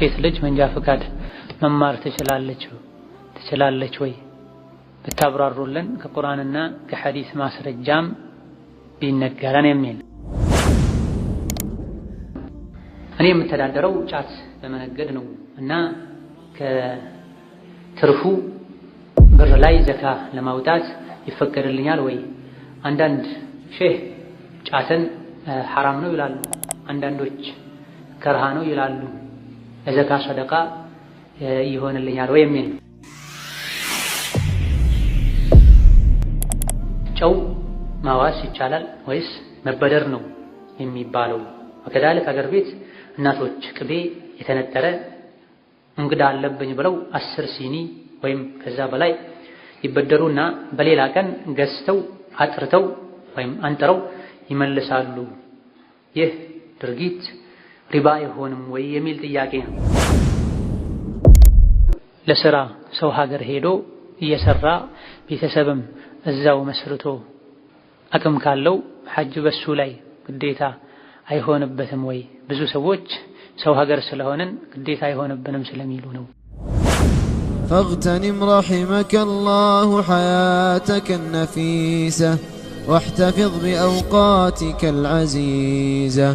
ሴት ልጅ መንጃ ፈቃድ መማር ትችላለች ወይ ብታብራሩልን ከቁርአንና ከሐዲስ ማስረጃም ቢነገረን የሚል። እኔ የምተዳደረው ጫት በመነገድ ነው እና ከትርፉ ብር ላይ ዘካ ለማውጣት ይፈቀድልኛል ወይ? አንዳንድ ሼህ ጫትን ሐራም ነው ይላሉ፣ አንዳንዶች ከርሃ ነው ይላሉ። ለዘካ ሰደቃ ይሆንልኛል ወይ የሚል። ጨው ማዋስ ይቻላል ወይስ መበደር ነው የሚባለው? ወከዳልክ አገር ቤት እናቶች ቅቤ የተነጠረ እንግዳ አለብኝ ብለው 10 ሲኒ ወይም ከዛ በላይ ይበደሩና በሌላ ቀን ገዝተው አጥርተው ወይም አንጥረው ይመልሳሉ። ይህ ድርጊት ሪባ አይሆንም ወይ የሚል ጥያቄ ነው። ለስራ ሰው ሀገር ሄዶ እየሰራ ቤተሰብም እዛው መስርቶ አቅም ካለው ሐጅ በሱ ላይ ግዴታ አይሆንበትም ወይ? ብዙ ሰዎች ሰው ሀገር ስለሆነን ግዴታ አይሆንብንም ስለሚሉ ነው። فاغتنم رحمك الله حياتك النفيسة واحتفظ بأوقاتك العزيزة.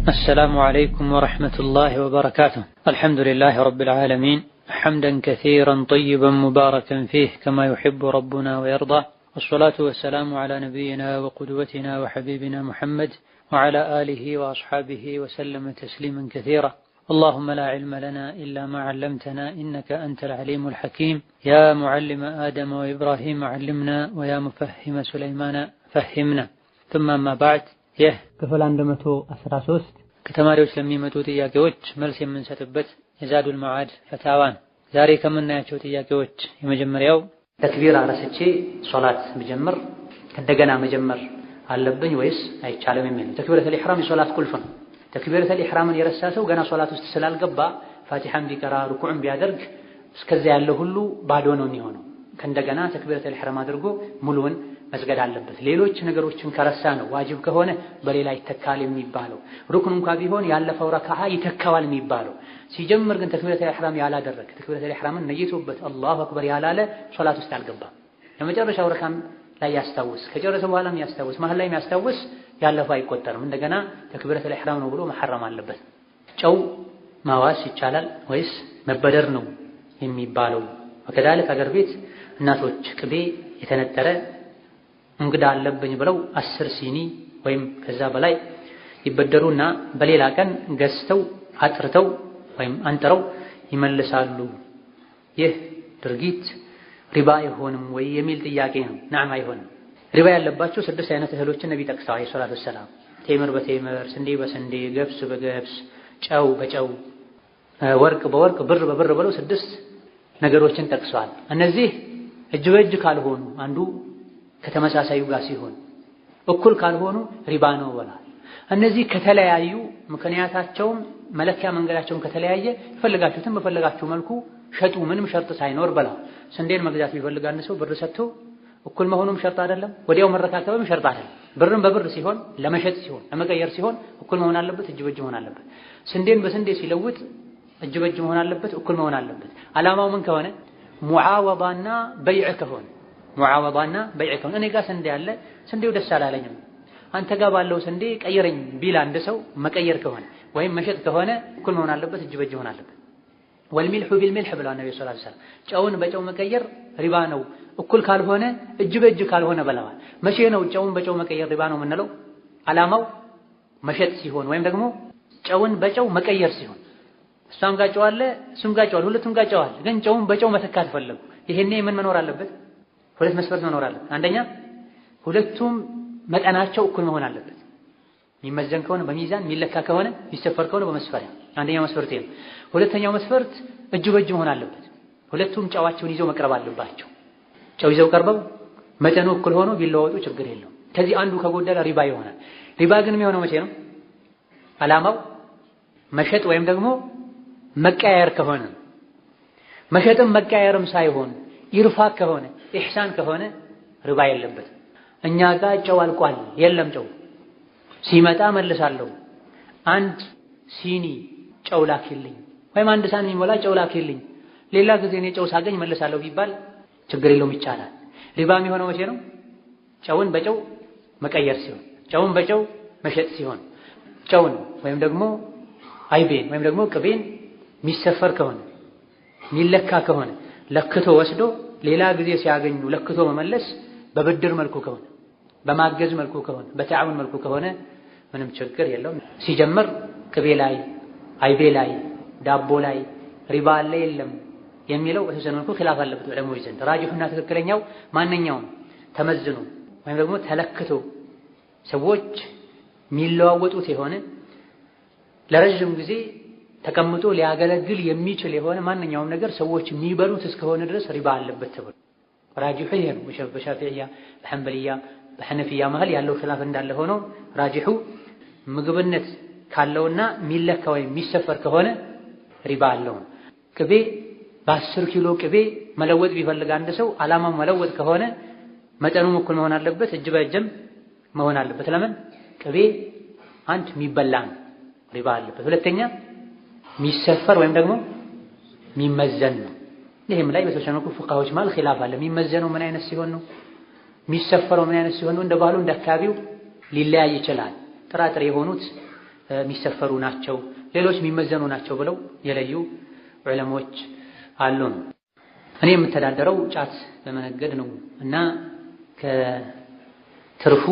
السلام عليكم ورحمة الله وبركاته. الحمد لله رب العالمين حمدا كثيرا طيبا مباركا فيه كما يحب ربنا ويرضى، والصلاة والسلام على نبينا وقدوتنا وحبيبنا محمد وعلى آله وأصحابه وسلم تسليما كثيرا. اللهم لا علم لنا إلا ما علمتنا إنك أنت العليم الحكيم. يا معلم آدم وإبراهيم علمنا ويا مفهم سليمان فهمنا. ثم ما بعد ክፍል 113 ከተማሪዎች ለሚመጡ ጥያቄዎች መልስ የምንሰጥበት የዛዱል መዓድ ፈታዋን። ዛሬ ከምናያቸው ጥያቄዎች የመጀመሪያው ተክቢር ረስቼ ሶላት ብጀምር እንደገና መጀመር አለብኝ ወይስ አይቻልም የሚል። ተክቢረቱል ኢህራም የሶላት ቁልፍ ነው። ተክቢረቱል ኢህራምን የረሳ ሰው ገና ሶላት ውስጥ ስላልገባ ፋቲሐን ቢቀራ ሩኩዕን ቢያደርግ እስከዚያ ያለው ሁሉ ባዶ ነው የሚሆነው። ከእንደገና ተክቢረቱል ኢህራም አድርጎ ሙሉውን መስገድ አለበት። ሌሎች ነገሮችን ከረሳ ነው ዋጅብ ከሆነ በሌላ ይተካል የሚባለው። ሩክን እንኳን ቢሆን ያለፈው ረካዓ ይተካዋል የሚባለው። ሲጀምር ግን ተክቢረቱል ኢህራም ያላደረገ ተክቢረቱል ኢህራምን ነይቶበት አላሁ አክበር ያላለ ሶላት ውስጥ አልገባም። የመጨረሻው ረካም ላይ ያስታውስ፣ ከጨረሰ በኋላም ያስታውስ፣ መሃል ላይም ያስታውስ፣ ያለፈው አይቆጠርም። እንደገና ተክቢረቱል ኢህራም ነው ብሎ መሐረም አለበት። ጨው ማዋስ ይቻላል ወይስ መበደር ነው የሚባለው? ወከዳልክ አገር ቤት እናቶች ቅቤ የተነጠረ እንግዳ አለብኝ ብለው 10 ሲኒ ወይም ከዛ በላይ ይበደሩና በሌላ ቀን ገዝተው አጥርተው ወይም አንጥረው ይመልሳሉ። ይህ ድርጊት ሪባ አይሆንም ወይ የሚል ጥያቄ ነው። ነዓም አይሆንም። ሪባ ያለባቸው 6 አይነት እህሎችን ነብይ ጠቅሰዋል አለይሂ ሰላቱ ወሰላም። ቴምር በቴምር፣ ስንዴ በስንዴ፣ ገብስ በገብስ፣ ጨው በጨው፣ ወርቅ በወርቅ፣ ብር በብር ብለው 6 ነገሮችን ጠቅሰዋል። እነዚህ እጅ በእጅ ካልሆኑ አንዱ ከተመሳሳዩ ጋር ሲሆን እኩል ካልሆኑ ሪባ ነው ብለዋል። እነዚህ ከተለያዩ ምክንያታቸውም መለኪያ መንገዳቸውም ከተለያየ የፈለጋችሁትን በፈለጋችሁ መልኩ ሸጡ፣ ምንም ሸርጥ ሳይኖር ብለዋል። ስንዴን መግዛት ቢፈልግ አንድ ሰው ብር ሰጥቶ እኩል መሆኑም ሸርጥ አይደለም፣ ወዲያው መረካከብም ሸርጥ አይደለም። ብርን በብር ሲሆን ለመሸጥ ሲሆን ለመቀየር ሲሆን እኩል መሆን አለበት፣ እጅ በእጅ መሆን አለበት። ስንዴን በስንዴ ሲለውጥ እጅ በእጅ መሆን አለበት፣ እኩል መሆን አለበት። ዓላማው ምን ከሆነ ሙዓወዳና በይዕ ከሆነ ሙዓወዳና በይዕ ከሆነ እኔ ጋር ስንዴ አለ፣ ስንዴው ደስ አላለኝም፣ አንተ ጋር ባለው ስንዴ ቀይረኝ ቢል አንድ ሰው መቀየር ከሆነ ወይም መሸጥ ከሆነ እኩል መሆን አለበት፣ እጅ በእጅ መሆን አለበት። ወልሚልሑ ቢልሚልሕ ብለዋል ነብዩ ሰለላሁ ዐለይሂ ወሰለም። ጨውን በጨው መቀየር ሪባ ነው እኩል ካልሆነ እጅ በእጅ ካልሆነ ብለዋል። መቼ ነው ጨውን በጨው መቀየር ሪባ ነው የምንለው? ዓላማው መሸጥ ሲሆን ወይም ደግሞ ጨውን በጨው መቀየር ሲሆን፣ እሷም ጋር ጨው አለ እሱም ጋር ጨው አለ፣ ሁለቱም ጋር ጨው አለ፣ ግን ጨውን በጨው መተካት ፈለጉ። ይሄኔ ምን መኖር አለበት? ሁለት መስፈርት መኖር አለበት። አንደኛ ሁለቱም መጠናቸው እኩል መሆን አለበት። የሚመዘን ከሆነ በሚዛን የሚለካ ከሆነ የሚሰፈር ከሆነ በመስፈሪያ። አንደኛው መስፈርት ይሄ። ሁለተኛው መስፈርት እጅ በእጅ መሆን አለበት። ሁለቱም ጨዋቸውን ይዘው መቅረብ አለባቸው። ጨው ይዘው ቀርበው መጠኑ እኩል ሆኖ ቢለወጡ ችግር የለውም። ከዚህ አንዱ ከጎደለ ሪባ ይሆናል። ሪባ ግን የሚሆነው መቼ ነው? ዓላማው መሸጥ ወይም ደግሞ መቀያየር ከሆነ። መሸጥም መቀያየርም ሳይሆን ኢርፋቅ ከሆነ ኢሕሳን ከሆነ ሪባ የለበትም። እኛ ጋር ጨው አልቋል፣ የለም ጨው ሲመጣ መልሳለሁ፣ አንድ ሲኒ ጨው ላኪልኝ ወይም አንድ ሳህን የሚሞላ ጨው ላኪልኝ ሌላ ጊዜ እኔ ጨው ሳገኝ መልሳለሁ ቢባል ችግር የለውም ይቻላል። ሪባ የሚሆነው መቼ ነው? ጨውን በጨው መቀየር ሲሆን፣ ጨውን በጨው መሸጥ ሲሆን፣ ጨውን ወይም ደግሞ አይቤን ወይም ደግሞ ቅቤን የሚሰፈር ከሆነ የሚለካ ከሆነ ለክቶ ወስዶ ሌላ ጊዜ ሲያገኙ ለክቶ መመለስ በብድር መልኩ ከሆነ በማገዝ መልኩ ከሆነ በተዓውን መልኩ ከሆነ ምንም ችግር የለውም። ሲጀምር ቅቤ ላይ አይቤ ላይ ዳቦ ላይ ሪባ አለ የለም የሚለው በተወሰነ መልኩ ኺላፍ አለበት ዑለማዎች ዘንድ። ራጂሑና ትክክለኛው ማንኛውም ተመዝኖ ወይም ደግሞ ተለክቶ ሰዎች የሚለዋወጡት የሆነ ለረጅም ጊዜ ተቀምጦ ሊያገለግል የሚችል የሆነ ማንኛውም ነገር ሰዎች የሚበሉት እስከሆነ ድረስ ሪባ አለበት ተብሎ ራጂሑ ይሄ ነው። በሻፊዕያ በሐንበልያ በሐነፊያ መሃል ያለው ኺላፍ እንዳለ ሆኖ ራጂሑ ምግብነት ካለውና የሚለካ ወይም የሚሰፈር ከሆነ ሪባ አለው። ቅቤ በ10 ኪሎ ቅቤ መለወጥ ቢፈልግ አንድ ሰው ዓላማው መለወጥ ከሆነ መጠኑም እኩል መሆን አለበት፣ እጅ በእጅም መሆን አለበት። ለምን? ቅቤ አንድ የሚበላ ነው፣ ሪባ አለበት። ሁለተኛ የሚሰፈር ወይም ደግሞ የሚመዘን ነው። ይህም ላይ በተወሰነ መልኩ ፉቃዎች ማለት ኺላፍ አለ። የሚመዘነው ምን አይነት ሲሆን ነው? የሚሰፈረው ምን አይነት ሲሆን ነው? እንደ ባህሉ እንደ አካባቢው ሊለያይ ይችላል። ጥራጥሬ የሆኑት የሚሰፈሩ ናቸው፣ ሌሎች የሚመዘኑ ናቸው ብለው የለዩ ዑለሞች አሉ። እኔ የምተዳደረው ጫት በመነገድ ነው እና ከትርፉ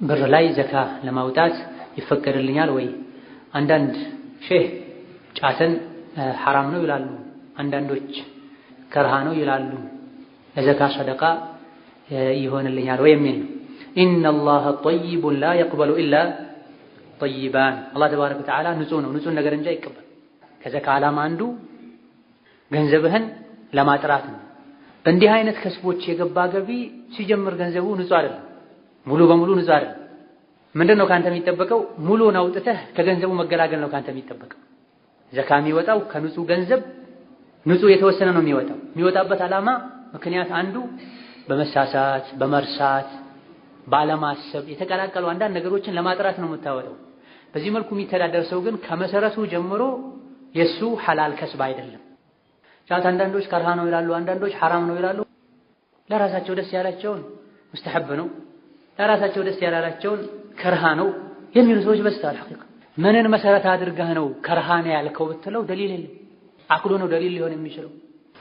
ብር ላይ ዘካ ለማውጣት ይፈቀድልኛል ወይ? አንዳንድ ሼህ ጫትን ሐራም ነው ይላሉ፣ አንዳንዶች ከርሃ ነው ይላሉ። ለዘካ ሰደቃ ይሆንልኛል ወይ የሚል ነው። ኢነላህ ጠይቡን ላ የቅበሉ ኢላ ጠይባን። አላህ ተባረከ ወተዓላ ንጹህ ነው፣ ንጹህ ነገር እንጂ አይቀበል። ከዘካ ዓላማ አንዱ ገንዘብህን ለማጥራት ነው። በእንዲህ አይነት ከስቦች የገባ ገቢ ሲጀምር ገንዘቡ ንጹህ አይደለም፣ ሙሉ በሙሉ ንጹህ አይደለም። ምንድነው ካንተ የሚጠበቀው? ሙሉውን አውጥተህ ከገንዘቡ መገላገል ነው ካንተ የሚጠበቀው። ዘካ የሚወጣው ከንጹህ ገንዘብ ንጹህ የተወሰነ ነው የሚወጣው። የሚወጣበት ዓላማ ምክንያት አንዱ በመሳሳት በመርሳት ባለማሰብ የተቀላቀሉ አንዳንድ ነገሮችን ለማጥራት ነው የምታወጣው። በዚህ መልኩ የሚተዳደር ሰው ግን ከመሰረቱ ጀምሮ የሱ ሐላል ከስብ አይደለም። ጫት አንዳንዶች ከርሃ ነው ይላሉ፣ አንዳንዶች ሐራም ነው ይላሉ። ለራሳቸው ደስ ያላቸውን ሙስተሐብ ነው፣ ለራሳቸው ደስ ያላላቸውን ከርሃ ነው የሚሉ ሰዎች በዝተዋል። ሐቂቃ ምንን መሰረት አድርገህ ነው ከርሃ ነው ያልከው ብትለው ደሊል የለም። አቅሉ ነው ደሊል ሊሆን የሚችለው።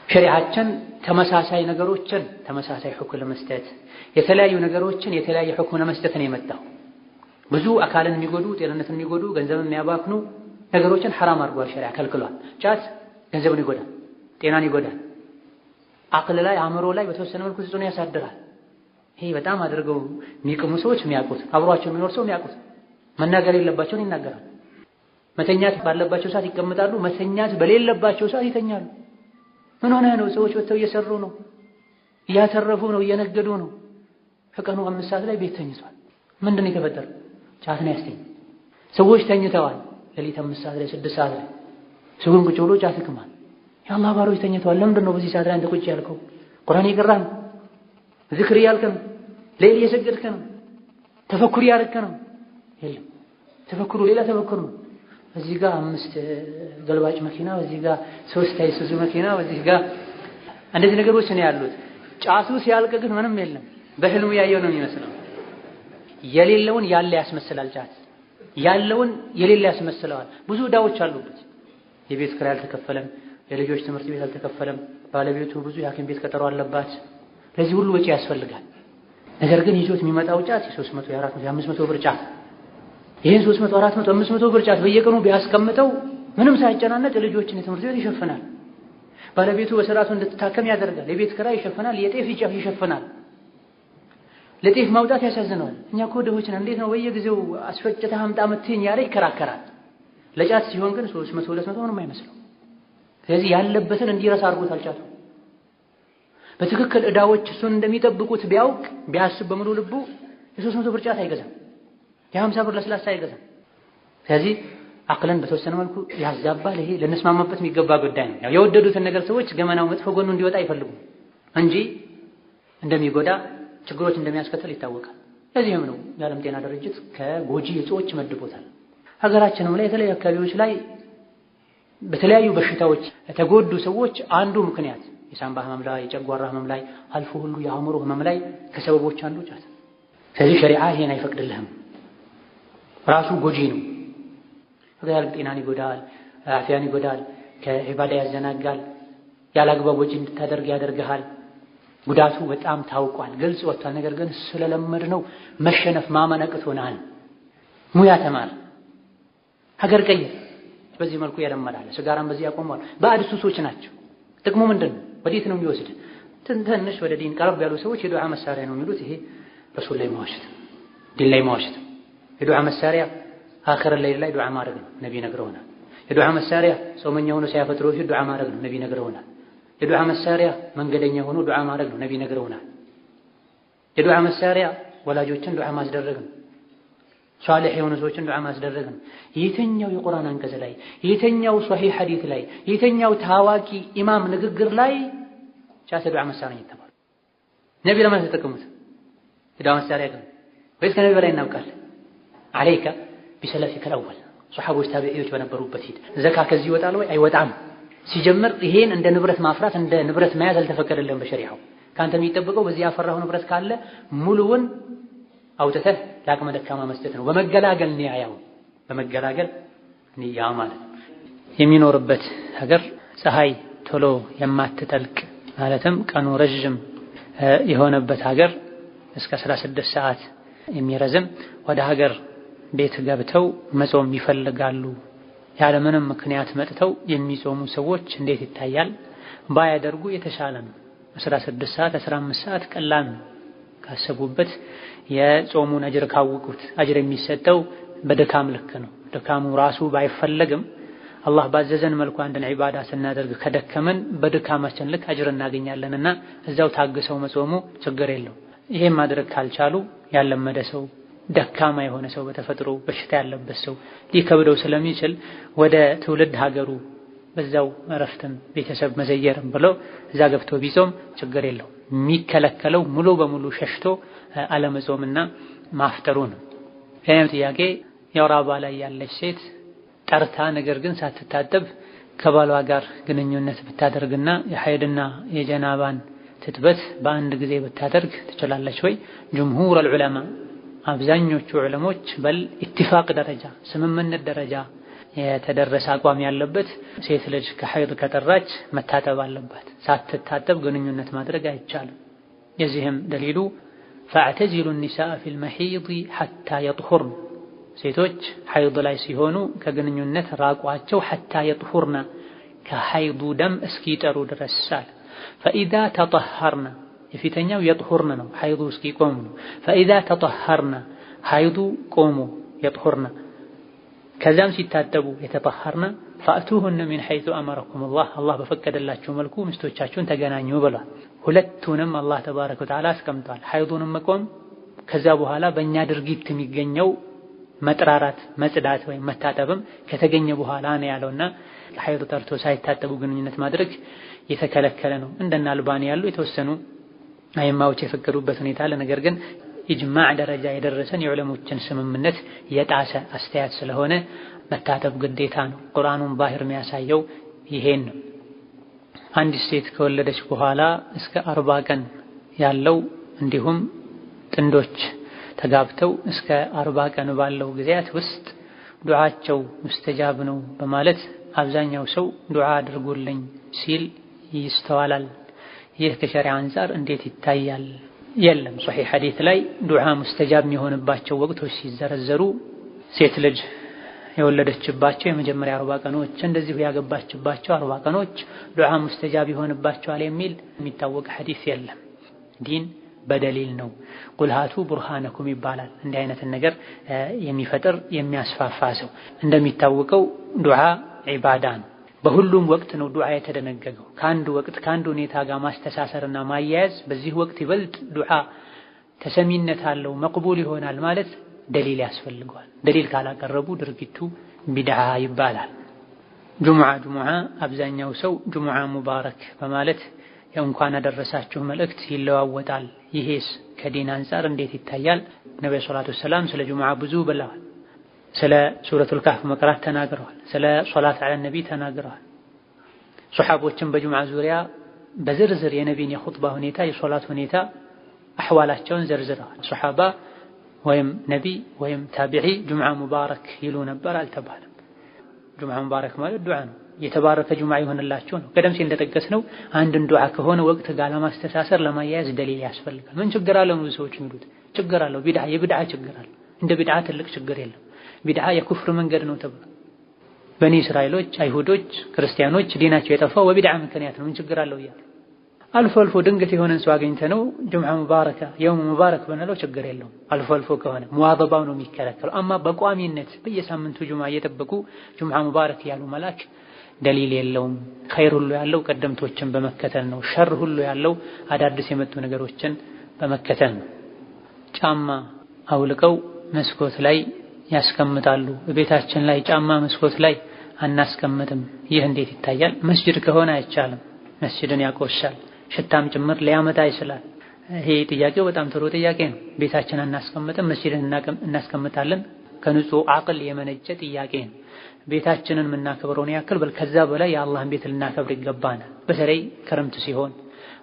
ሸሪዓችን ተመሳሳይ ነገሮችን ተመሳሳይ ሁክም ለመስጠት የተለያዩ ነገሮችን የተለያየ ሁክም ለመስጠት ነው የመጣው። ብዙ አካልን የሚጎዱ ጤንነትን የሚጎዱ ገንዘብን የሚያባክኑ ነገሮችን ሐራም አድርጓል፣ ሸሪዓ ከልክሏል። ጫት ገንዘብን ይጎዳል፣ ጤናን ይጎዳል፣ አቅል ላይ አእምሮ ላይ በተወሰነ መልኩ ተጽዕኖ ያሳድራል። ይሄ በጣም አድርገው የሚቅሙ ሰዎች የሚያውቁት፣ አብሯቸው የሚኖር ሰው የሚያውቁት፣ መናገር የሌለባቸውን ይናገራሉ። መተኛት ባለባቸው ሰዓት ይቀመጣሉ፣ መተኛት በሌለባቸው ሰዓት ይተኛሉ። ምን ሆነ ነው? ሰዎች ወጥተው እየሰሩ ነው፣ እያተረፉ ነው፣ እየነገዱ ነው። ከቀኑ 5 ሰዓት ላይ ቤት ተኝቷል። ምንድነው የተፈጠረው? ጫት ነው ያስተኝ። ሰዎች ተኝተዋል፣ ሌሊት 5 ሰዓት ላይ 6 ሰዓት ላይ ሰውን ቁጭ ብሎ ጫት ይቅማል። የአላህ ባሮች ተኝተዋል። ለምንድን ነው በዚህ ሰዓት ላይ አንተ ቁጭ ያልከው? ቁርአን እየቀራህ ነው፣ ዚክር እያልክ ነው፣ ሌሊት እየሰገድክ ነው፣ ተፈኩር እያደረግክ ነው። የለም ተፈኩሩ ሌላ ተፈኩር ነው። እዚህ ጋር 5 ገልባጭ መኪና፣ እዚህ ጋር 3 አይሱዙ መኪና፣ እዚህ ጋር እንደዚህ ነገሮች ነው ያሉት። ጫቱ ሲያልቅ ግን ምንም የለም። በህልሙ ያየው ነው የሚመስለው። የሌለውን ያለ ያስመስላል ጫት፣ ያለውን የሌለ ያስመስለዋል። ብዙ ዕዳዎች አሉበት። የቤት ኪራይ አልተከፈለም፣ የልጆች ትምህርት ቤት አልተከፈለም፣ ባለቤቱ ብዙ የሐኪም ቤት ቀጠሮ አለባት። ለዚህ ሁሉ ወጪ ያስፈልጋል። ነገር ግን ይዞት የሚመጣው ጫት የ300 የ400 የ500 ብር ጫት፣ ይህን 300 400 500 ብር ጫት በየቀኑ ቢያስቀምጠው ምንም ሳይጨናነቅ የልጆችን የትምህርት ቤት ይሸፍናል። ባለቤቱ በስርዓቱ እንድትታከም ያደርጋል። የቤት ኪራይ ይሸፍናል፣ የጤፍ ይሸፍናል። ለጤፍ ማውጣት ያሳዝነዋል። እኛ እኮ ድሆች ነን፣ እንዴት ነው በየጊዜው አስፈጭተህ አምጣ ምትይኝ ያለ ይከራከራል። ለጫት ሲሆን ግን 300 200 ምንም አይመስለው። ስለዚህ ያለበትን እንዲረሳ አድርጎታል ጫቱ። በትክክል ዕዳዎች እሱን እንደሚጠብቁት ቢያውቅ ቢያስብ በሙሉ ልቡ የ300 ብር ጫት አይገዛም፣ የ50 ብር ለስላሳ አይገዛም። ስለዚህ አቅለን በተወሰነ መልኩ ያዛባል። ይሄ ልንስማማበት የሚገባ ጉዳይ ነው። ያው የወደዱትን ነገር ሰዎች ገመናው መጥፎ ጎኑ እንዲወጣ አይፈልጉም እንጂ እንደሚጎዳ ችግሮች እንደሚያስከትል ይታወቃል። ለዚህም ነው የዓለም ጤና ድርጅት ከጎጂ እጾች መድቦታል። ሀገራችንም ላይ የተለያዩ አካባቢዎች ላይ በተለያዩ በሽታዎች የተጎዱ ሰዎች አንዱ ምክንያት የሳምባ ህመም ላይ የጨጓራ ህመም ላይ አልፎ ሁሉ የአእምሮ ህመም ላይ ከሰበቦች አንዱ ጫት። ስለዚህ ሸሪዓ ይሄን አይፈቅድልህም፣ ራሱ ጎጂ ነው። ሀገር ጤናን ይጎዳል፣ አፍያን ይጎዳል፣ ከዒባዳ ያዘናጋል፣ ያላግባብ ወጪ እንድታደርግ ያደርግሃል። ጉዳቱ በጣም ታውቋል፣ ግልጽ ወጥቷል። ነገር ግን ስለለመድነው መሸነፍ ማመነቅት ሆናል። ሙያ ተማር፣ ሀገር ቀይር። በዚህ መልኩ ያደማላል። ስጋራን በዚህ ያቆማል። ባዕድ ሱሶች ናቸው። ጥቅሙ ምንድነው? ወዴት ነው የሚወስድ? ትንሽ ወደ ዲን ቀረብ ያሉ ሰዎች የዱዓ መሳሪያ ነው የሚሉት። ይሄ ረሱል ላይ መዋሸት፣ ዲን ላይ መዋሸት። የዱዓ መሳሪያ አኺር ላይ ዱዓ ማድረግ ነው፣ ነብይ ነግረውናል። የዱዓ መሳሪያ ጾመኛ ሆኖ ሲያፈጥሩ ዱዓ ማድረግ ነው፣ ነብይ ነግረውናል። የዱዓ መሳሪያ መንገደኛ ሆኖ ዱዓ ማድረግ ነው፣ ነብይ ነግረውናል። የዱዓ መሳሪያ ወላጆችን ዱዓ ማስደረግ ነው፣ ሷሊህ የሆኑ ሰዎችን ዱዓ ማስደረግ ነው። የትኛው የቁርአን አንቀጽ ላይ፣ የትኛው ሷሂህ ሐዲስ ላይ፣ የትኛው ታዋቂ ኢማም ንግግር ላይ ጫት ዱዓ መሳሪያ ይተባል? ነብይ ለማን ተጠቀሙት? የዱዓ መሳሪያ ግን ወይስ ከነብይ በላይ እናውቃለን? አለይከ ቢሰለፊከ አልአወል ሱሐቦች ታቢዒዎች በነበሩበት ሂድ። ዘካ ከዚህ ይወጣል ወይ አይወጣም? ሲጀምር ይሄን እንደ ንብረት ማፍራት እንደ ንብረት መያዝ አልተፈቀደልህም በሸሪዓው። ካንተ የሚጠበቀው በዚህ ያፈራው ንብረት ካለ ሙሉውን አውጥተህ ለአቅመ ደካማ መስጠት ነው። በመገላገል ንያው በመገላገል ንያ ማለት ነው። የሚኖርበት ሀገር ፀሐይ ቶሎ የማትጠልቅ ማለትም ቀኑ ረጅም የሆነበት ሀገር እስከ 16 ሰዓት የሚረዝም ወደ ሀገር ቤት ገብተው መጾም ይፈልጋሉ። ያለምንም ምክንያት መጥተው የሚጾሙ ሰዎች እንዴት ይታያል? ባያደርጉ የተሻለ ነው። 16 ሰዓት 15 ሰዓት ቀላል ነው ካሰቡበት። የጾሙን አጅር ካወቁት አጅር የሚሰጠው በድካም ልክ ነው። ድካሙ ራሱ ባይፈለግም አላህ ባዘዘን መልኩ አንድን ዒባዳ ስናደርግ ከደከመን በድካማችን ልክ አጅር እናገኛለንና እዛው ታግሰው መጾሙ ችግር የለው። ይሄን ማድረግ ካልቻሉ ያለመደ ሰው፣ ደካማ የሆነ ሰው፣ በተፈጥሮ በሽታ ያለበት ሰው ሊከብደው ስለሚችል ወደ ትውልድ ሀገሩ በዛው እረፍትም ቤተሰብ መዘየርም ብሎ እዛ ገብቶ ቢጾም ችግር የለው። የሚከለከለው ሙሉ በሙሉ ሸሽቶ አለመጾምና ማፍጠሩ ነው። ሌላው ጥያቄ የወር አበባ ላይ ያለች ሴት ጠርታ ነገር ግን ሳትታጠብ ከባሏ ጋር ግንኙነት ብታደርግና የሐይድና የጀናባን ትጥበት በአንድ ጊዜ ብታደርግ ትችላለች ወይ? ጅምሁር العلماء አብዛኞቹ ዑለሞች በል ኢትፋቅ ደረጃ ስምምነት ደረጃ የተደረሰ አቋም ያለበት ሴት ልጅ ከሐይድ ከጠራች መታጠብ አለባት። ሳትታጠብ ግንኙነት ማድረግ አይቻልም። የዚህም ደሊሉ فاعتزلوا النساء في المحيض حتى يطهرن ሴቶች ሐይድ ላይ ሲሆኑ ከግንኙነት ራቋቸው حتى يطهرن ከሐይዱ ደም እስኪጠሩ ድረስ አለ። فإذا تطهرن የፊተኛው يطهرن ነው፣ ሐይዱ እስኪቆም ነው። فإذا تطهرن ሐይዱ ቆሞ يطهرن ከዛም ሲታጠቡ የተጠሐርና فأتوهن من حيث أمركم الله በፈቀደላችሁ መልኩ ሚስቶቻችሁን ተገናኙ ብሏል። ሁለቱንም አላህ ተባረከ ወተዓላ አስቀምጧል። ሐይዱንም መቆም ከዛ በኋላ በእኛ ድርጊት የሚገኘው መጥራራት መጽዳት ወይም መታጠብም ከተገኘ በኋላ ነው ያለውና ሐይድ ጠርቶ ሳይታጠቡ ግንኙነት ማድረግ የተከለከለ ነው። እንደና አልባኒ ያሉ የተወሰኑ አይማዎች የፈቀዱበት ሁኔታ አለ። ነገር ግን ኢጅማዕ ደረጃ የደረሰን የዑለሞችን ስምምነት የጣሰ አስተያየት ስለሆነ መታጠብ ግዴታ ነው። ቁርአኑን ዛሂር የሚያሳየው ይሄን ነው። አንዲት ሴት ከወለደች በኋላ እስከ 40 ቀን ያለው እንዲሁም ጥንዶች ተጋብተው እስከ 40 ቀን ባለው ጊዜያት ውስጥ ዱዓቸው ሙስተጃብ ነው በማለት አብዛኛው ሰው ዱዓ አድርጉልኝ ሲል ይስተዋላል። ይህ ከሸሪዓ አንፃር እንዴት ይታያል? የለም ሶሒህ ሐዲስ ላይ ዱዓ ሙስተጃብ የሚሆንባቸው ወቅቶች ሲዘረዘሩ ሴት ልጅ የወለደችባቸው የመጀመሪያ 40 ቀኖች እንደዚሁ ያገባችባቸው 40 ቀኖች ዱዓ ሙስተጃብ ይሆንባቸዋል የሚል የሚታወቅ ሐዲስ የለም። ዲን በደሊል ነው። ቁል ሃቱ ቡርሃነኩም ይባላል። እንዲህ አይነት ነገር የሚፈጥር የሚያስፋፋ ሰው እንደሚታወቀው ዱዓ ዒባዳ ነው። በሁሉም ወቅት ነው ዱዓ የተደነገገው። ከአንድ ወቅት ከአንድ ሁኔታ ጋር ማስተሳሰርና ማያያዝ በዚህ ወቅት ይበልጥ ዱዓ ተሰሚነት አለው መቅቡል ይሆናል ማለት ደሊል ያስፈልገዋል። ደሊል ካላቀረቡ ድርጊቱ ቢድዓ ይባላል። ጁሙዓ አብዛኛው ሰው ጁሙዓ ሙባረክ በማለት የእንኳን አደረሳችሁ መልእክት ይለዋወጣል። ይሄስ ከዲን አንፃር እንዴት ይታያል? ነብዩ ሰለላሁ ዐለይሂ ወሰለም ስለ ጁሙዓ ብዙ ብለዋል። ስለ ሱረቱል ካህፍ መቅራት ተናግረዋል። ስለ ሶላት ዐለ ነቢ ተናግረዋል። ሱሐቦችን በጁምዓ ዙሪያ በዝርዝር የነቢን የኹጥባ ሁኔታ የሶላት ሁኔታ አህዋላቸውን ዘርዝረዋል። ሱሐባ ወይም ነቢ ወይም ታቢዒ ጁምዓ ሙባረክ ይሉ ነበር አልተባለም። ጁምዓ ሙባረክ ማለት ዱዓ ነው። የተባረከ ጁምዓ ይሆንላችሁ ነው። ቀደም ሲል እንደጠቀስነው አንድን ዱዓ ከሆነ ወቅት ጋር ለማስተሳሰር ለማያያዝ ደሊል ያስፈልጋል። ምን ችግር አለው ነው ሰዎች የሚሉት? ችግር አለው። የቢድዓ ችግር አለ። እንደ ቢድዓ ትልቅ ችግር የለም። ቢድዓ የኩፍር መንገድ ነው ተብሎ በኒ እስራኤሎች፣ አይሁዶች፣ ክርስቲያኖች ዲናቸው የጠፋው በቢድዓ ምክንያት ነው። ምን ችግር አለው እያሉ አልፎ አልፎ ድንገት የሆነን ሰው አገኝተነው ጁምዓ ሙባረካ የውም ሙባረክ ብንለው ችግር የለውም። አልፎ አልፎ ከሆነ ሙዋዘባው ነው የሚከለከለው። አማ በቋሚነት በየሳምንቱ ጁምዓ እየጠበቁ ጁምዓ ሙባረክ ያሉ መላክ ደሊል የለውም። ኸይር ሁሉ ያለው ቀደምቶችን በመከተል ነው። ሸር ሁሉ ያለው አዳዲስ የመጡ ነገሮችን በመከተል ነው። ጫማ አውልቀው መስኮት ላይ ያስቀምጣሉ። በቤታችን ላይ ጫማ መስኮት ላይ አናስቀምጥም። ይህ እንዴት ይታያል? መስጂድ ከሆነ አይቻልም። መስጂድን ያቆሻል፣ ሽታም ጭምር ሊያመጣ ይችላል። ይሄ ጥያቄው በጣም ጥሩ ጥያቄ ነው። ቤታችን አናስቀምጥም፣ መስጂድን እናስቀምጣለን። ከንጹህ አቅል የመነጨ ጥያቄ ነው። ቤታችንን የምናከብረውን ያክል በል ከዛ በላይ የአላህን ቤት ልናከብር ይገባናል። በተለይ ክረምት ሲሆን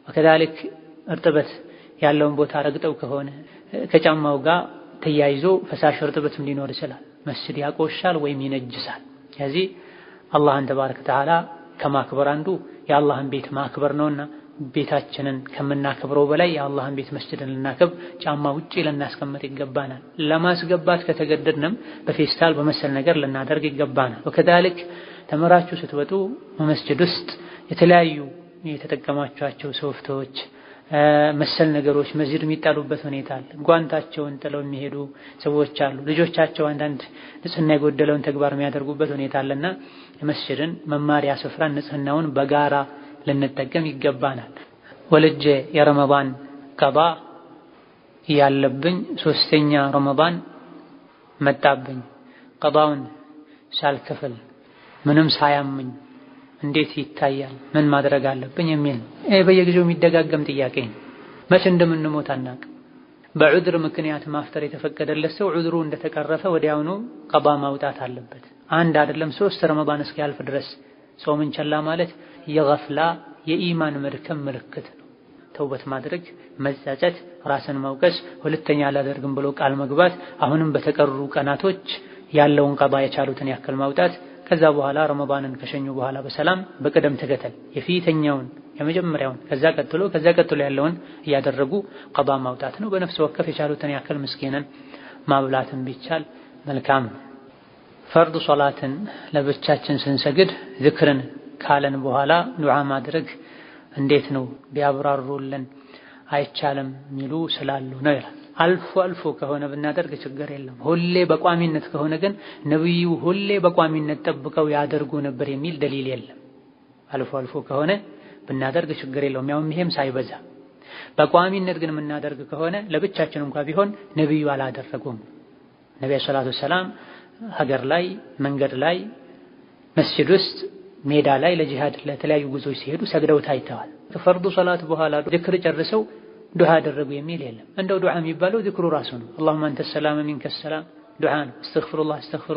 ወከዛልክ እርጥበት ያለውን ቦታ ረግጠው ከሆነ ከጫማው ጋር ተያይዞ ፈሳሽ እርጥበትም ሊኖር ይችላል። መስጂድ ያቆሻል ወይም ይነጅሳል። ስለዚህ አላህን ተባረከ ወተዓላ ከማክበር አንዱ የአላህን ቤት ማክበር ነውና ቤታችንን ከምናከብረው በላይ የአላህን ቤት መስጂድን ልናከብር ጫማ ውጪ ልናስቀምጥ ይገባናል። ለማስገባት ከተገደድንም በፌስታል በመሰል ነገር ልናደርግ ይገባናል። ወከዛልክ ተመራችሁ ስትወጡ በመስጂድ ውስጥ የተለያዩ የተጠቀማቸው ሶፍቶች መሰል ነገሮች መስጂድ የሚጣሉበት ሁኔታ አለ። ጓንታቸውን ጥለው የሚሄዱ ሰዎች አሉ። ልጆቻቸው አንዳንድ ንጽህና የጎደለውን ተግባር የሚያደርጉበት ሁኔታ አለና መስጂድን መማሪያ ስፍራ ንጽህናውን በጋራ ልንጠቀም ይገባናል። ወልጄ የረመዳን ቀባ ያለብኝ 3ኛ ረመዳን መጣብኝ። ቀባውን ሳልከፍል ምንም ሳያመኝ እንዴት ይታያል? ምን ማድረግ አለብኝ? የሚል ይሄ በየጊዜው የሚደጋገም ጥያቄ ነው። መቼ እንደምንሞት አናውቅም። በዑድር ምክንያት ማፍጠር የተፈቀደለት ሰው ዑድሩ እንደተቀረፈ ወዲያውኑ ቀባ ማውጣት አለበት። አንድ አይደለም 3 ረመዳን እስኪያልፍ ድረስ ጾምን ቸላ ማለት የገፍላ የኢማን መድከም ምልክት ነው። ተውበት ማድረግ፣ መጸጸት፣ ራስን መውቀስ፣ ሁለተኛ አላደርግም ብሎ ቃል መግባት፣ አሁንም በተቀሩ ቀናቶች ያለውን ቀባ የቻሉትን ያክል ማውጣት፣ ከዛ በኋላ ረመዳንን ከሸኙ በኋላ በሰላም በቅደም ተከተል የፊተኛውን የመጀመሪያውን ከዛ ቀጥሎ ያለውን እያደረጉ ቀባ ማውጣት ነው። በነፍስ ወከፍ የቻሉትን ያክል ምስኪንን ማብላትን ቢቻል መልካም ነው። ፈርድ ሶላትን ለብቻችን ስንሰግድ ዝክርን ካለን በኋላ ዱዓ ማድረግ እንዴት ነው ቢያብራሩልን አይቻልም የሚሉ ስላሉ ነው ይላል። አልፎ አልፎ ከሆነ ብናደርግ ችግር የለም። ሁሌ በቋሚነት ከሆነ ግን ነብዩ ሁሌ በቋሚነት ጠብቀው ያደርጉ ነበር የሚል ደሊል የለም። አልፎ አልፎ ከሆነ ብናደርግ ችግር የለውም፣ ያውም ይሄም ሳይበዛ። በቋሚነት ግን የምናደርግ ከሆነ ለብቻችን እንኳን ቢሆን ነብዩ አላደረጉም። ነብዩ ሰለላሁ ዐለይሂ ወሰለም ሀገር ላይ፣ መንገድ ላይ፣ መስጂድ ውስጥ፣ ሜዳ ላይ ለጂሃድ ለተለያዩ ጉዞዎች ሲሄዱ ሰግደው ታይተዋል። ከፈርዱ ሶላት በኋላ ዝክር ጨርሰው ዱዓ አደረጉ የሚል የለም። እንደው ዱዓ የሚባለው ዝክሩ ራሱ ነው። اللهم انت السلام منك السلام ዱዓ ነው። استغفر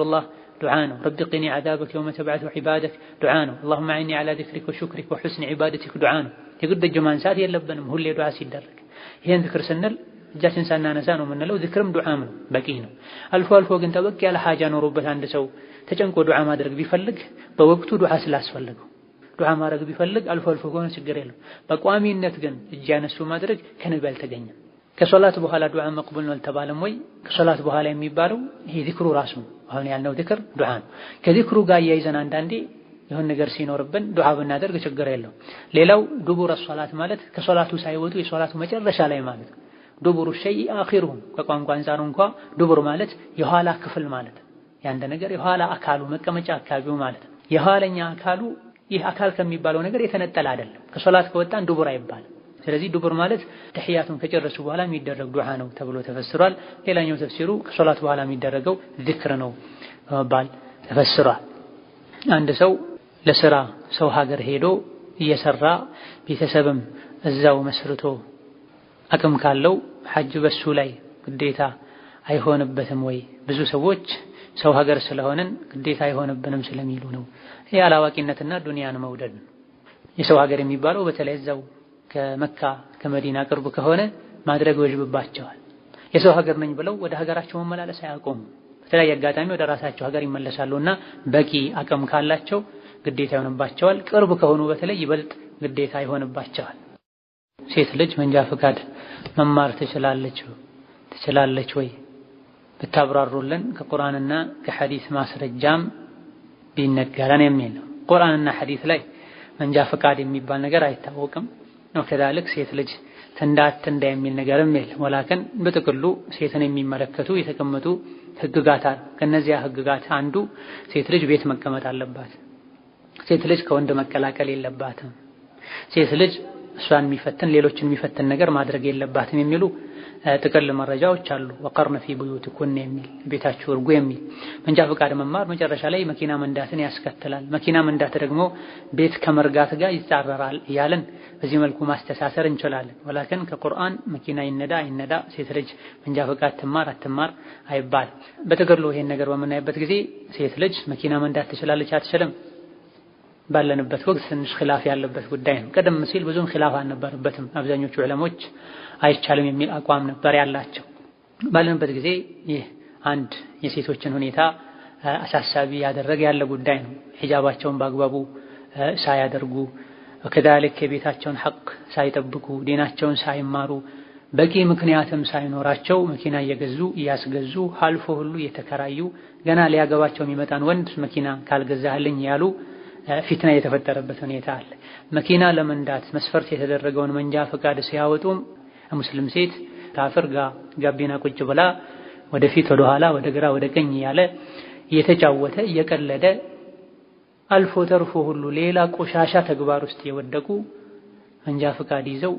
الله ዱዓ ነው። رب قني عذابك يوم تبعث عبادك ዱዓ ነው። اللهم اعني على ذكرك وشكرك وحسن عبادتك ዱዓ ነው። የግድ እጅ ማንሳት የለብንም ሁሌ ዱዓ ሲደረግ። ይሄን ዝክር ስንል እጃችን ሳናነሳ ነው የምንለው። ዝክርም ዱዓም ነው፣ በቂ ነው። አልፎ አልፎ ግን ጠበቅ ያለ ሐጃ ኖሮበት አንድ ሰው ተጨንቆ ዱዓ ማድረግ ቢፈልግ በወቅቱ ዱዓ ስላስፈልገው ዱዓ ማድረግ ቢፈልግ አልፎ አልፎ ከሆነ ችግር የለም። በቋሚነት ግን እጅ ያነሱ ማድረግ ከነቢ አልተገኘም። ከሶላት በኋላ ዱዓ መቅቡል ነው አልተባለም ወይ? ከሶላት በኋላ የሚባለው ይሄ ዚክሩ ራሱ ነው። አሁን ያልነው ዚክር ዱዓ ነው። ከዚክሩ ጋር ያይዘን አንዳንዴ የሆነ ነገር ሲኖርብን ዱዓ ብናደርግ ችግር የለው። ሌላው ዱቡር ሶላት ማለት ከሶላቱ ሳይወጡ የሶላቱ መጨረሻ ላይ ማለት ነው። ዱቡሩ ሸይ አኺሩ ከቋንቋ አንፃር እንኳን ዱቡር ማለት የኋላ ክፍል ማለት ያንደ ነገር የኋላ አካሉ መቀመጫ አካባቢው ማለት የኋለኛ አካሉ ይህ አካል ከሚባለው ነገር የተነጠለ አይደለም። ከሶላት ከወጣን ዱቡር አይባልም። ስለዚህ ዱቡር ማለት ተህያቱን ከጨረሱ በኋላ የሚደረግ ዱዓ ነው ተብሎ ተፈስሯል። ሌላኛው ተፍሲሩ ከሶላት በኋላ የሚደረገው ዚክር ነው በመባል ተፈስሯል። አንድ ሰው ለስራ ሰው ሀገር ሄዶ እየሰራ ቤተሰብም እዛው መስርቶ አቅም ካለው ሐጅ በሱ ላይ ግዴታ አይሆንበትም ወይ? ብዙ ሰዎች ሰው ሀገር ስለሆነን ግዴታ አይሆንብንም ስለሚሉ ነው። ይሄ አላዋቂነትና ዱንያን መውደድ ነው። የሰው ሀገር የሚባለው በተለይ እዛው ከመካ ከመዲና ቅርብ ከሆነ ማድረግ ወጅብባቸዋል። የሰው ሀገር ነኝ ብለው ወደ ሀገራቸው መመላለስ አያቆሙ። በተለያየ አጋጣሚ ወደ ራሳቸው ሀገር ይመለሳሉና በቂ አቅም ካላቸው ግዴታ ይሆንባቸዋል። ቅርብ ከሆኑ በተለይ ይበልጥ ግዴታ ይሆንባቸዋል። ሴት ልጅ መንጃ ፈቃድ መማር ትችላለች ወይ ብታብራሩልን ከቁርአንና ከሐዲስ ማስረጃም ቢነገረን የሚል ነው። ቁርአንና ሐዲስ ላይ መንጃ ፈቃድ የሚባል ነገር አይታወቅም ነው። ከዛልክ ሴት ልጅ ትንዳ የሚል ነገርም የለም። ወላከን በጥቅሉ ሴትን የሚመለከቱ የተቀመጡ ህግጋት አሉ። ከነዚያ ህግጋት አንዱ ሴት ልጅ ቤት መቀመጥ አለባት። ሴት ልጅ ከወንድ መቀላቀል የለባትም። ሴት ልጅ እሷን የሚፈትን ሌሎችን የሚፈትን ነገር ማድረግ የለባትም የሚሉ ጥቅል መረጃዎች አሉ። ወቀርነ ፊ ቡዩቲኩን የሚል ቤታችሁ እርጉ የሚል። መንጃ ፈቃድ መማር መጨረሻ ላይ መኪና መንዳትን ያስከትላል። መኪና መንዳት ደግሞ ቤት ከመርጋት ጋር ይጻረራል እያልን በዚህ መልኩ ማስተሳሰር እንችላለን። ወላከን ከቁርአን መኪና ይነዳ ሴት ልጅ መንጃ ፈቃድ ትማር አትማር አይባል። በጥቅሉ ይሄን ነገር በምናይበት ጊዜ ሴት ልጅ መኪና መንዳት ትችላለች አትችልም ባለንበት ወቅት ትንሽ ኺላፍ ያለበት ጉዳይ ነው። ቀደም ሲል ብዙም ኺላፍ አልነበረበትም። አብዛኞቹ ዑለሞች አይቻልም የሚል አቋም ነበር ያላቸው። ባለንበት ጊዜ ይህ አንድ የሴቶችን ሁኔታ አሳሳቢ ያደረገ ያለ ጉዳይ ነው። ሒጃባቸውን በአግባቡ ሳያደርጉ ከዛልክ የቤታቸውን ሐቅ ሳይጠብቁ ዲናቸውን ሳይማሩ በቂ ምክንያትም ሳይኖራቸው መኪና እየገዙ እያስገዙ አልፎ ሁሉ እየተከራዩ ገና ሊያገባቸው የሚመጣን ወንድ መኪና ካልገዛህልኝ ያሉ ፊትና የተፈጠረበት ሁኔታ አለ። መኪና ለመንዳት መስፈርት የተደረገውን መንጃ ፈቃድ ሲያወጡም ሙስሊም ሴት ካፍር ጋር ጋቢና ቁጭ ብላ ወደፊት ወደ ኋላ ወደ ግራ ወደ ቀኝ ያለ እየተጫወተ እየቀለደ አልፎ ተርፎ ሁሉ ሌላ ቆሻሻ ተግባር ውስጥ የወደቁ መንጃ ፈቃድ ይዘው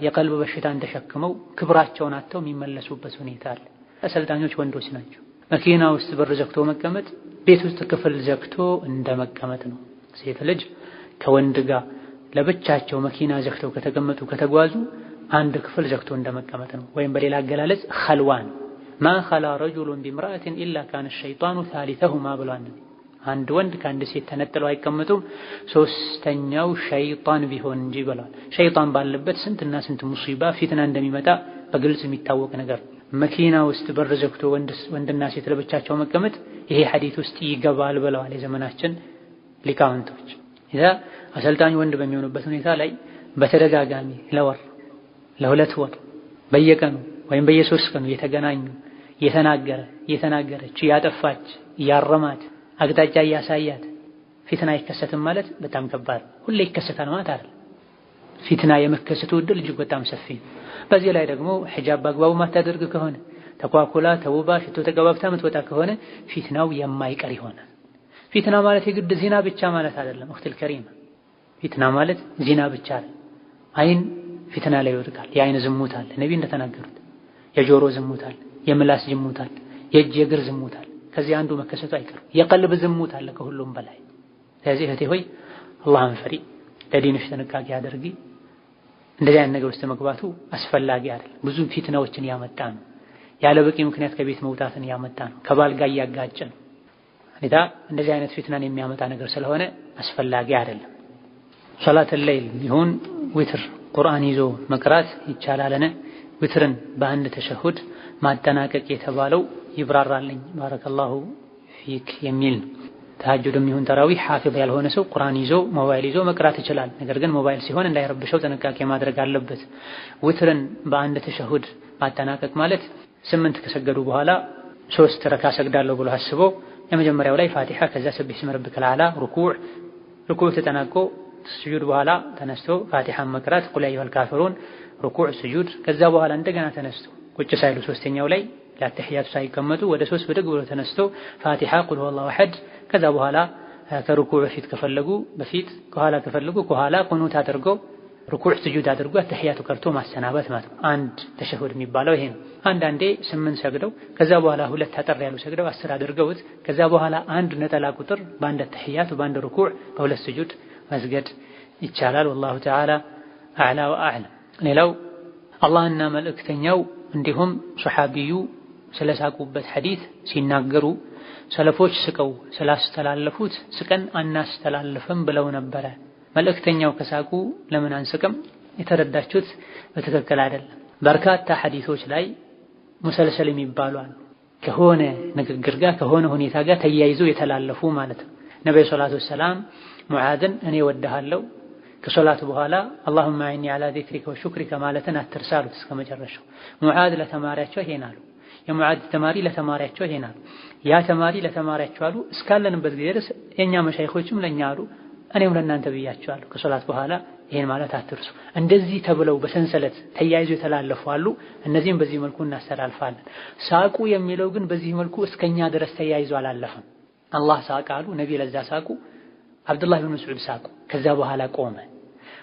የቀልብ በሽታን ተሸክመው ክብራቸውን አጥተው የሚመለሱበት ሁኔታ አለ። አሰልጣኞች ወንዶች ናቸው። መኪና ውስጥ በር ዘግቶ መቀመጥ ቤት ውስጥ ክፍል ዘግቶ እንደመቀመጥ ነው። ሴት ልጅ ከወንድ ጋር ለብቻቸው መኪና ዘግተው ከተቀመጡ ከተጓዙ አንድ ክፍል ዘግቶ እንደመቀመጥ ነው። ወይም በሌላ አገላለጽ ኸልዋን ማ ኸላ ረጁሉን ቢምራአትን ኢላ ካነ ሸይጣኑ ሳሊተሁማ ብሏል። አንድ ወንድ ከአንድ ሴት ተነጥለው አይቀመጡም ሶስተኛው ሸይጣን ቢሆን እንጂ ብሏል። ሸይጣን ባለበት ስንትና ስንት ሙሲባ ፊትና እንደሚመጣ በግልጽ የሚታወቅ ነገር። መኪና ውስጥ በር ዘግቶ ወንድና ሴት ለብቻቸው መቀመጥ ይሄ ሐዲስ ውስጥ ይገባል ብለዋል የዘመናችን ሊቃውንቶች። እዛ አሰልጣኝ ወንድ በሚሆኑበት ሁኔታ ላይ በተደጋጋሚ ለወር ለሁለት ወር በየቀኑ ወይም በየሶስት ቀኑ የተገናኙ የተናገረች ያጠፋች ያረማት አቅጣጫ እያሳያት ፊትና አይከሰትም ማለት በጣም ከባድ። ሁሌ ይከሰታል ማለት አይደል። ፊትና የመከሰቱ ዕድል እጅግ በጣም ሰፊ ነው። በዚህ ላይ ደግሞ ሒጃብ በአግባቡ ማታደርግ ከሆነ ተኳኩላ ተውባ ሽቶ ተቀባብታ የምትወጣ ከሆነ ፊትናው የማይቀር ይሆናል። ፊትና ማለት የግድ ዚና ብቻ ማለት አይደለም። እኽትል ከሪማ ፊትና ማለት ዚና ብቻ አይደለም። አይን ፊትና ላይ ይወድቃል። የአይን ዝሙት አለ ነብይ እንደተናገሩት፣ የጆሮ ዝሙት አለ፣ የምላስ ዝሙት አለ፣ የእጅ የእግር ዝሙት አለ። ከዚህ አንዱ መከሰቱ አይቀርም። የቀልብ ዝሙት አለ ከሁሉም በላይ። ስለዚህ እህቴ ሆይ አላህን ፈሪ፣ ለዲንሽ ጥንቃቄ አድርጊ። እንደዚህ አይነት ነገር ውስጥ መግባቱ አስፈላጊ አይደለም። ብዙ ፊትናዎችን ያመጣ ነው። ያለ በቂ ምክንያት ከቤት መውጣትን ያመጣ ነው። ከባል ጋር እያጋጨ ነው። እንደዚህ አይነት ፊትናን የሚያመጣ ነገር ስለሆነ አስፈላጊ አይደለም። ሶላተል ለይል ይሁን ዊትር ቁርአን ይዞ መቅራት ይቻላልን? ዊትርን በአንድ ተሸሁድ ማጠናቀቅ የተባለው ይብራራልኝ ባረከላሁ ፊክ የሚል ነው። ተሐጁድም ይሁን ተራዊህ ሐፊዝ ያልሆነ ሰው ቁርአን ይዞ ሞባይል ይዞ መቅራት ይችላል። ነገር ግን ሞባይል ሲሆን እንዳይረብሸው ጥንቃቄ ማድረግ አለበት። ዊትርን በአንድ ተሸሁድ ማጠናቀቅ ማለት 8 ከሰገዱ በኋላ 3 ረካ ሰግዳለሁ ብሎ አስቦ የመጀመሪያው ላይ ፋቲሃ ከዛ ሰቢህ እስመ ረቢከል አዕላ ሩኩዕ ተጠናቆ ስጁድ በኋላ ተነስቶ ፋቲሃን መቅራት ቁል ያ አዩሀል ካፊሩን ሩኩዕ ስጁድ ከዛ በኋላ እንደገና ተነስቶ ቁጭ ሳይሉ ሶስተኛው ላይ ለተህያቱ ሳይቀመጡ ወደ 3 ብድግ ብሎ ተነስቶ ፋቲሃ ቁል ሁወላሁ አሐድ ከዛ በኋላ ከሩኩዕ በፊት ከፈለጉ በፊት ከኋላ ከፈለጉ ከኋላ ቁኑት አድርጎ ሩኩዕ ስጁድ አድርጎ ተህያቱ ቀርቶ ማሰናበት ማለት ነው። አንድ ተሸሁድ የሚባለው ይሄ ነው። አንዳንዴ 8 ሰግደው ከዛ በኋላ 2 አጠር ያሉ ሰግደው 10 አድርገውት ከዛ በኋላ አንድ ነጠላ ቁጥር በአንድ ተህያቱ በአንድ ሩኩዕ በሁለት ስጁድ መስገድ ይቻላል። ወላሁ ተዓላ አዕላ ወአዕለም። ሌላው አላህና መልእክተኛው እንዲሁም ሱሐቢዩ ስለሳቁበት ሐዲስ ሲናገሩ ሰለፎች ስቀው ስላስተላለፉት ስቀን አናስተላልፍም ብለው ነበረ። መልእክተኛው ከሳቁ ለምን አንስቅም? የተረዳችሁት በትክክል አይደለም። በርካታ ሐዲሶች ላይ ሙሰልሰል የሚባሉ አሉ። ከሆነ ንግግር ጋር ከሆነ ሁኔታ ጋር ተያይዘው የተላለፉ ማለት ነው። ነብዩ ሰለላሁ ዐለይሂ ወሰለም ሙዓዝን እኔ ወድሃለሁ ከሶላት በኋላ አላሁመ አዕኒ ዐላ ዚክሪከ ወሹክሪከ ማለትን አትርሳሉት እስከ መጨረሻው። ሙዓዝ ለተማሪያቸው ይሄን አሉ። የሙዓዝ ተማሪ ለተማሪያቸው ይሄን አሉ። ያ ተማሪ ለተማሪያቸው አሉ። እስካለንበት ጊዜ ድረስ የኛ መሻይኾችም ለኛ አሉ። እኔም ለእናንተ ብያቸዋለሁ ከሶላት በኋላ ይሄን ማለት አትርሱ። እንደዚህ ተብለው በሰንሰለት ተያይዞ የተላለፉ አሉ። እነዚህም በዚህ መልኩ እናስተላልፋለን። ሳቁ የሚለው ግን በዚህ መልኩ እስከኛ ድረስ ተያይዞ አላለፈም። አላህ ሳቀ አሉ። ነቢ ለዛ ሳቁ። አብዱላህ ብን መስዑድ ሳቁ። ከዛ በኋላ ቆመ።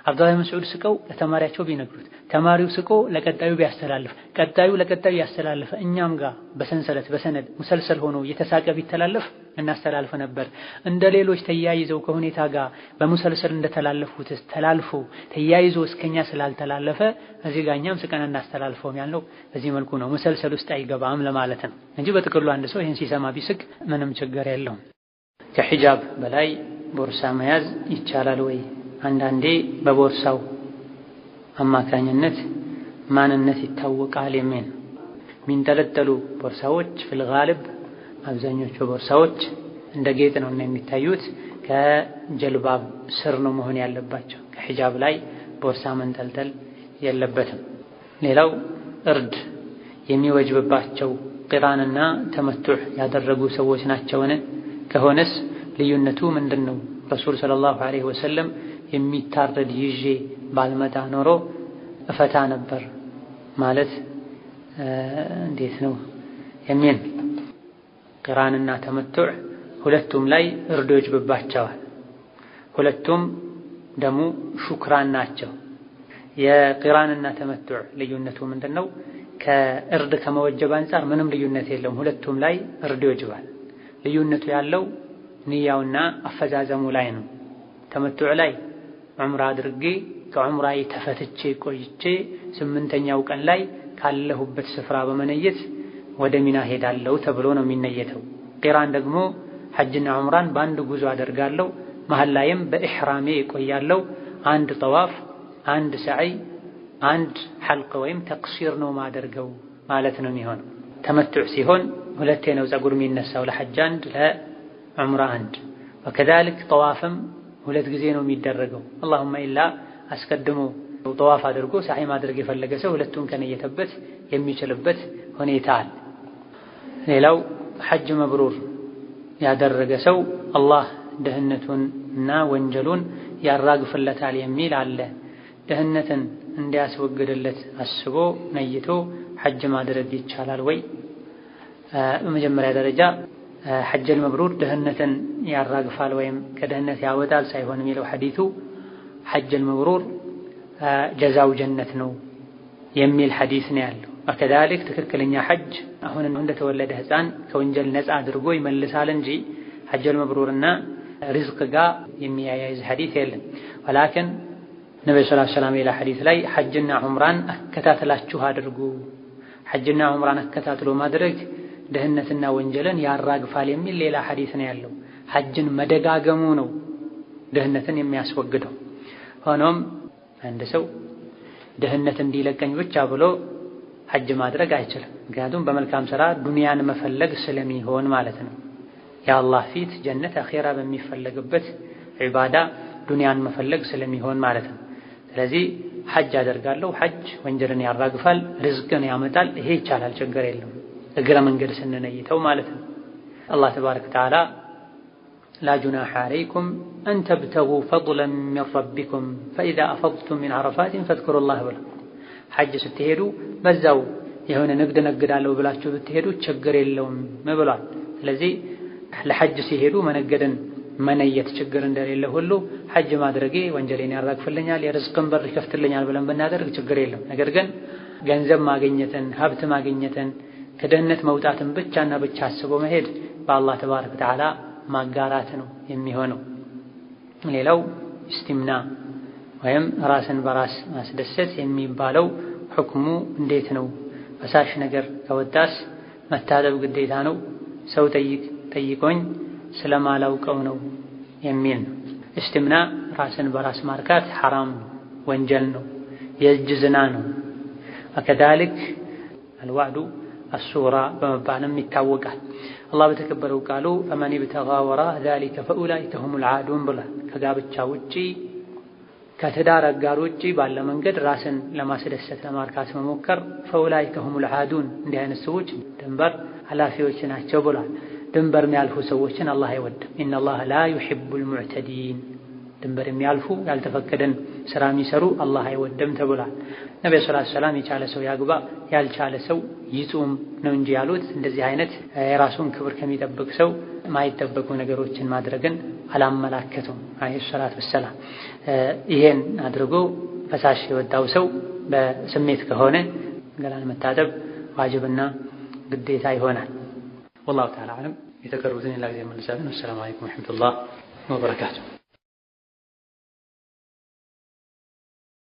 አብዱላህ ብን መስዑድ ስቀው ለተማሪያቸው ቢነግሩት፣ ተማሪው ስቆ ለቀጣዩ ቢያስተላልፍ፣ ቀጣዩ ለቀጣዩ ያስተላልፈ፣ እኛም ጋር በሰንሰለት በሰነድ ሙሰልሰል ሆኖ የተሳቀ ቢተላለፍ እናስተላልፍ ነበር። እንደ ሌሎች ተያይዘው ከሁኔታ ጋር በሙሰልሰል እንደተላለፉት ተላልፎ ተያይዞ እስከኛ ስላልተላለፈ እዚህ ጋር እኛም ስቀን እናስተላልፈውም ያልነው በዚህ መልኩ ነው። ሙሰልሰል ውስጥ አይገባም ለማለት ነው እንጂ በጥቅሉ አንድ ሰው ይህን ሲሰማ ቢስቅ ምንም ችግር የለውም። ከሒጃብ በላይ ቦርሳ መያዝ ይቻላል ወይ? አንዳንዴ በቦርሳው አማካኝነት ማንነት ይታወቃል የሚል የሚንጠለጠሉ ቦርሳዎች ፊልጋልብ አብዛኞቹ ቦርሳዎች እንደ ጌጥ ነው የሚታዩት። ከጀልባብ ስር ነው መሆን ያለባቸው። ከሒጃብ ላይ ቦርሳ መንጠልጠል የለበትም። ሌላው እርድ የሚወጅብባቸው ቂራንና ተመቱዕ ያደረጉ ሰዎች ናቸውን? ከሆነስ ልዩነቱ ምንድነው? ረሱል ሰለላሁ ዐለይሂ ወሰለም የሚታረድ ይዤ ባልመጣ ኖሮ እፈታ ነበር ማለት እንዴት ነው የሚል። ቂራንና ተመቱዕ ሁለቱም ላይ እርድ ይወጅብባቸዋል። ሁለቱም ደሙ ሹክራን ናቸው። የቂራንና ተመቱዕ ልዩነቱ ምንድነው? ከእርድ ከመወጀብ አንፃር ምንም ልዩነት የለውም። ሁለቱም ላይ እርድ ይወጅባል። ልዩነቱ ያለው ንያውና አፈዛዘሙ ላይ ነው። ተመቱዕ ላይ ዑምራ አድርጌ ከዑምራዬ ተፈትቼ ቆይቼ 8ኛው ቀን ላይ ካለሁበት ስፍራ በመነየት ወደ ሚና ሄዳለሁ ተብሎ ነው የሚነየተው። ቂራን ደግሞ ሐጅና ዑምራን በአንድ ጉዞ አደርጋለሁ፣ መሃል ላይም በኢሕራሜ እቆያለሁ። አንድ ጠዋፍ፣ አንድ ሰዓይ፣ አንድ ሐልቅ ወይም ተቅሲር ነው ማደርገው ማለት ነው የሚሆነው። ተመቱዕ ሲሆን ሁለቴ ነው ፀጉር የሚነሳው፣ ለሐጅ አንድ፣ ለዑምራ አንድ። ወከዛልክ ጠዋፍም ሁለት ጊዜ ነው የሚደረገው። አላሁመ ኢላ አስቀድሞ ጠዋፍ አድርጎ ሰዓይ ማድረግ የፈለገ ሰው ሁለቱን ከነየተበት የሚችልበት ሁኔታ አለ። ሌላው ሐጅ መብሩር ያደረገ ሰው አላህ ድህነቱንና ወንጀሉን ያራግፍለታል የሚል አለ። ድህነትን እንዲያስወግድለት አስቦ ነይቶ ሐጅ ማድረግ ይቻላል ወይ? በመጀመሪያ ደረጃ ሐጀል መብሩር ድህነትን ያራግፋል ወይም ከድህነት ያወጣል ሳይሆን የሚለው ሐዲቱ ሐጀል መብሩር ጀዛው ጀነት ነው የሚል ሐዲስ ነው ያለው። ወከዛሊክ ትክክለኛ ሐጅ አሁን እንደተወለደ ሕፃን ከወንጀል ነፃ አድርጎ ይመልሳል እንጂ ሐጀል መብሩርና ሪዝቅ ጋር የሚያያይዝ ሐዲስ የለም። ወላኪን ነብዩ ሰለላሁ ዐለይሂ ወሰለም ሌላ ሐዲስ ላይ ሐጅና ዑምራን አከታትላችሁ አድርጉ፣ ሐጅና ዑምራን አከታትሎ ማድረግ ድህነትና ወንጀልን ያራግፋል የሚል ሌላ ሐዲስ ነው ያለው። ሐጅን መደጋገሙ ነው ድህነትን የሚያስወግደው። ሆኖም አንድ ሰው ድህነት እንዲለቀኝ ብቻ ብሎ ሐጅ ማድረግ አይችልም። ምክንያቱም በመልካም ሥራ ዱንያን መፈለግ ስለሚሆን ማለት ነው። የአላህ ፊት ጀነት አኺራ በሚፈለግበት ዒባዳ ዱንያን መፈለግ ስለሚሆን ማለት ነው። ስለዚህ ሐጅ አደርጋለሁ፣ ሐጅ ወንጀልን ያራግፋል፣ ርዝቅን ያመጣል፣ ይሄ ይቻላል፣ ችግር የለም። እግረ መንገድ ስንነይተው ማለት ነው። አላህ ተባረከ ወተዓላ ላ ጁናሐ ዐለይኩም አን ተብተጉ ፈድለን ሚን ረቢኩም ፈኢዛ አፈድቱም ሚን ዐረፋትን ፈዝኩሩላህ ብላ ሐጅ ስትሄዱ በዛው የሆነ ንግድ ነግዳለሁ ብላችሁ ብትሄዱ ችግር የለውም ብሏል። ስለዚህ ለሐጅ ሲሄዱ መነገድን መነየት ችግር እንደሌለ ሁሉ ሐጅ ማድረጌ ወንጀሌን ያራግፍልኛል፣ የርዝቅን በር ይከፍትልኛል ብለን ብናደርግ ችግር የለም። ነገር ግን ገንዘብ ማግኘትን ሀብት ማግኘትን ከድህነት መውጣትን ብቻና ብቻ አስቦ መሄድ በአላህ ተባረከ ወተዓላ ማጋራት ነው የሚሆነው። ሌላው ኢስቲምና ወይም ራስን በራስ ማስደሰት የሚባለው ሁክሙ እንዴት ነው? ፈሳሽ ነገር ከወጣስ መታጠብ ግዴታ ነው? ሰው ጠይቆኝ ስለማላውቀው ነው የሚል ነው። እስቲምና ራስን በራስ ማርካት ሐራም ነው፣ ወንጀል ነው፣ የእጅ ዝና ነው። ወከዛሊክ አልዋዕዱ አሱራ በመባልም ይታወቃል። አላህ በተከበረው ቃሉ ፈመን ብተጋ ወራእ ዛሊከ ፈኡላኢከ ሁሙል ዓዱን ብሏል። ከጋብቻ ውጪ ከትዳር አጋር ውጪ ባለ መንገድ ራስን ለማስደሰት ለማርካት መሞከር ፈኡላኢከ ሁሙል ዓዱን እንዲህ አይነት ሰዎች ድንበር ኃላፊዎች ናቸው ብሏል። ድንበር የሚያልፉ ሰዎችን አላህ አይወድም። ኢነላህ ላ ዩሒቡል ሙዕተዲን ድንበር የሚያልፉ ያልተፈቀደን ስራ የሚሰሩ አላህ አይወድም ተብሏል። ነብዩ ሰለላሁ ዐለይሂ ወሰለም የቻለ ሰው ያግባ ያልቻለ ሰው ይጹም ነው እንጂ ያሉት እንደዚህ አይነት የራሱን ክብር ከሚጠብቅ ሰው ማይጠበቁ ነገሮችን ማድረግን አላመላከቱም አለይሂ ሰላቱ ወሰላም። ይሄን አድርጎ ፈሳሽ የወጣው ሰው በስሜት ከሆነ ገላን መታጠብ ዋጅብና ግዴታ ይሆናል። والله تعالى أعلم. يتكررون إلى ذي الملزمين. والسلام عليكم ورحمة الله وبركاته.